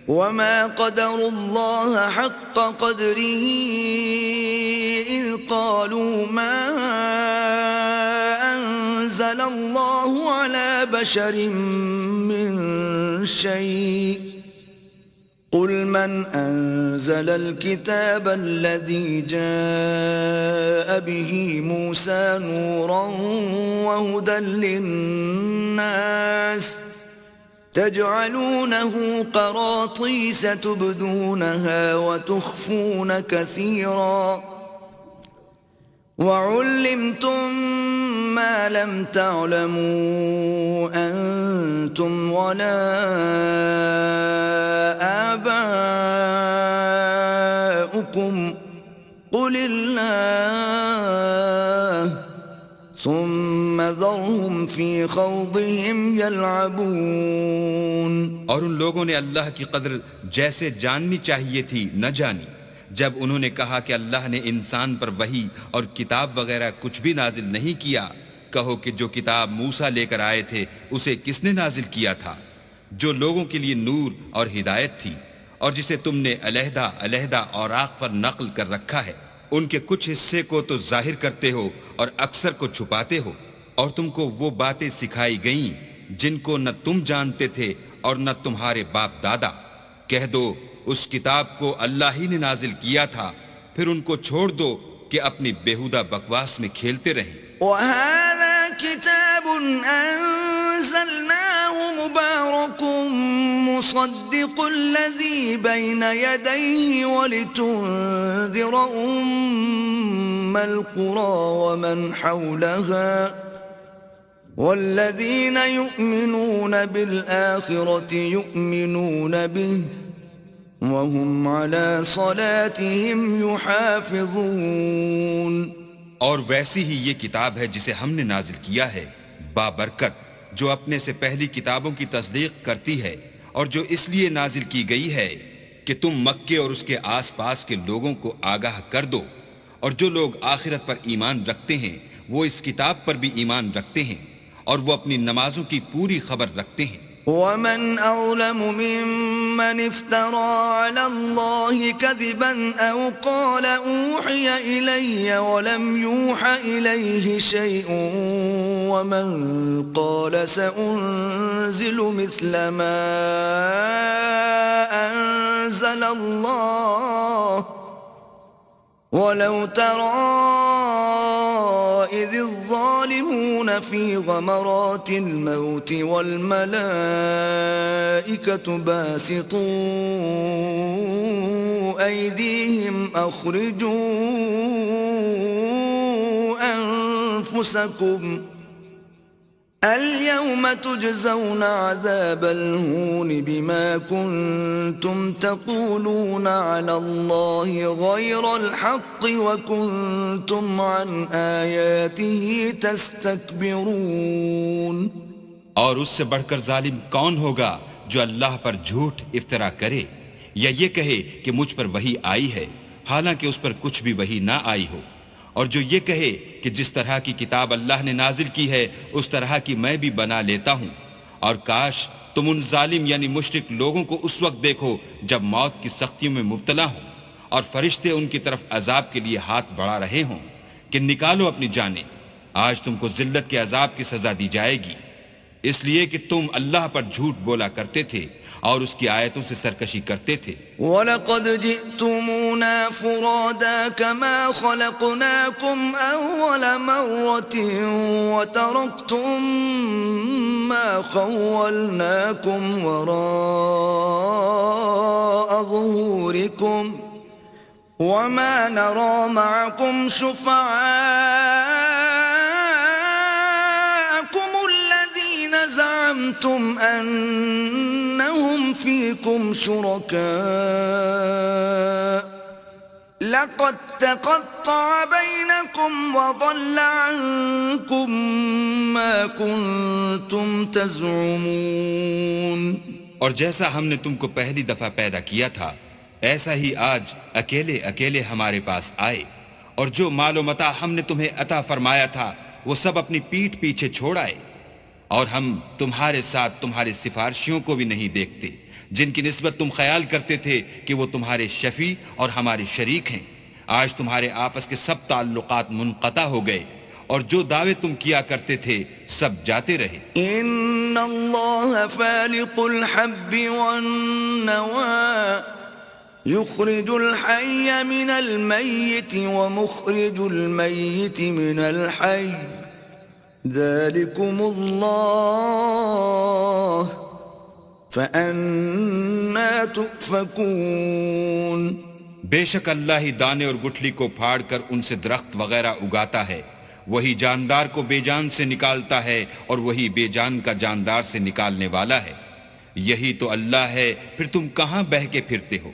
وما قدروا الله حق قدره إذ قالوا ما أنزل الله على بشر من شيء قل من أنزل الكتاب الذي جاء به موسى نورا وهدى للناس تجعلونه قراطيس تبدونها وتخفون كثيرا وعلمتم ما لم تعلموا أنتم ولا آباؤكم قل الله ثم ذرهم في خوضهم يلعبون। और उन लोगों ने अल्लाह की कदर जैसे जाननी चाहिए थी न जानी जब उन्होंने कहा कि अल्लाह ने इंसान पर वही और किताब वगैरह कुछ भी नाजिल नहीं किया। कहो कि जो किताब मूसा लेकर आए थे उसे किसने नाजिल किया था, जो लोगों के लिए नूर और हिदायत थी और जिसे तुमने अलहदा अलहदा औराक पर नकल कर रखा है। उनके कुछ हिस्से को तो जाहिर करते हो और अक्सर को छुपाते हो, और तुमको वो बातें सिखाई गईं जिनको न तुम जानते थे और न तुम्हारे बाप दादा। कह दो उस किताब को अल्लाह ही ने नाजिल किया था, फिर उनको छोड़ दो कि अपनी बेहुदा बकवास में खेलते रहें। وهذا كتاب أنزلناه مبارك مصدق الذي بين يديه ولتنذر أم القرى ومن حولها والذين يؤمنون بالآخرة يؤمنون به وهم على صلاتهم يحافظون। और वैसी ही ये किताब है जिसे हमने नाजिल किया है बाबरकत, जो अपने से पहली किताबों की तस्दीक करती है और जो इसलिए नाजिल की गई है कि तुम मक्के और उसके आसपास के लोगों को आगाह कर दो, और जो लोग आखिरत पर ईमान रखते हैं वो इस किताब पर भी ईमान रखते हैं और वो अपनी नमाजों की पूरी खबर रखते हैं। ومن أظلم ممن افترى على الله كذبا أو قال أوحي إلي ولم يوح إليه شيء ومن قال سأنزل مثل ما أنزل الله ولو ترى إذ الظالمون في غمرات الموت والملائكة باسطوا أيديهم أخرجوا أنفسكم اليوم تجزون عذاب الهون بما كنتم تقولون على الله غير الحق وكنتم عن آياته تستكبرون। और उससे बढ़कर जालिम कौन होगा जो अल्लाह पर झूठ इफ्तरा करे या ये कहे कि मुझ पर वही आई है हालांकि उस पर कुछ भी वही ना आई हो, और जो ये कहे कि जिस तरह की किताब अल्लाह ने नाजिल की है उस तरह की मैं भी बना लेता हूँ। और काश तुम उन जालिम यानी मुश्रिक लोगों को उस वक्त देखो जब मौत की सख्तियों में मुब्तला हो और फरिश्ते उनकी तरफ अजाब के लिए हाथ बढ़ा रहे हों कि निकालो अपनी जानें, आज तुमको जिल्लत के अजाब की सजा दी जाएगी, इसलिए कि तुम अल्लाह पर झूठ बोला करते थे और उसकी आयतों से सरकशी करते थे। वलक़द जिअ्तुमूना फुरादा कमा खलक़नाकुम अव्वल मर्रतिन वतरक्तुम मा खव्वलनाकुम वराअ ज़ुहूरिकुम वमा नरा मअकुम शुफ़आअकुम الذين زعمتم أنهم فيكم شركاء لقد تقطع بينكم وضل عنكم ما كنتم تزعمون। और जैसा हमने तुमको पहली दफा पैदा किया था ऐसा ही आज अकेले अकेले हमारे पास आए, और जो मालो मता हमने तुम्हें अता फरमाया था वो सब अपनी पीठ पीछे छोड़ आए, और हम तुम्हारे साथ तुम्हारे सिफारिशियों को भी नहीं देखते जिनकी निस्बत तुम ख्याल करते थे कि वो तुम्हारे शफी और हमारे शरीक हैं, आज तुम्हारे आपस के सब ताल्लुकात मुनक़ता हो गए और जो दावे तुम किया करते थे सब जाते रहे। इन्नल्लाह फालिकुल हब्बि वन्नवा युखरिजुल हय्य मिनल मय्यिति व मुखरिजुल मय्यिति मिनल हय्य ज़ालिकुमुल्लाह फ़अन्ना तुफ़कून। बेशक अल्लाह ही दाने और गुठली को फाड़ कर उनसे दरख्त वगैरह उगाता है, वही जानदार को बेजान से निकालता है और वही बेजान का जानदार से निकालने वाला है। यही तो अल्लाह है, फिर तुम कहां बह के फिरते हो।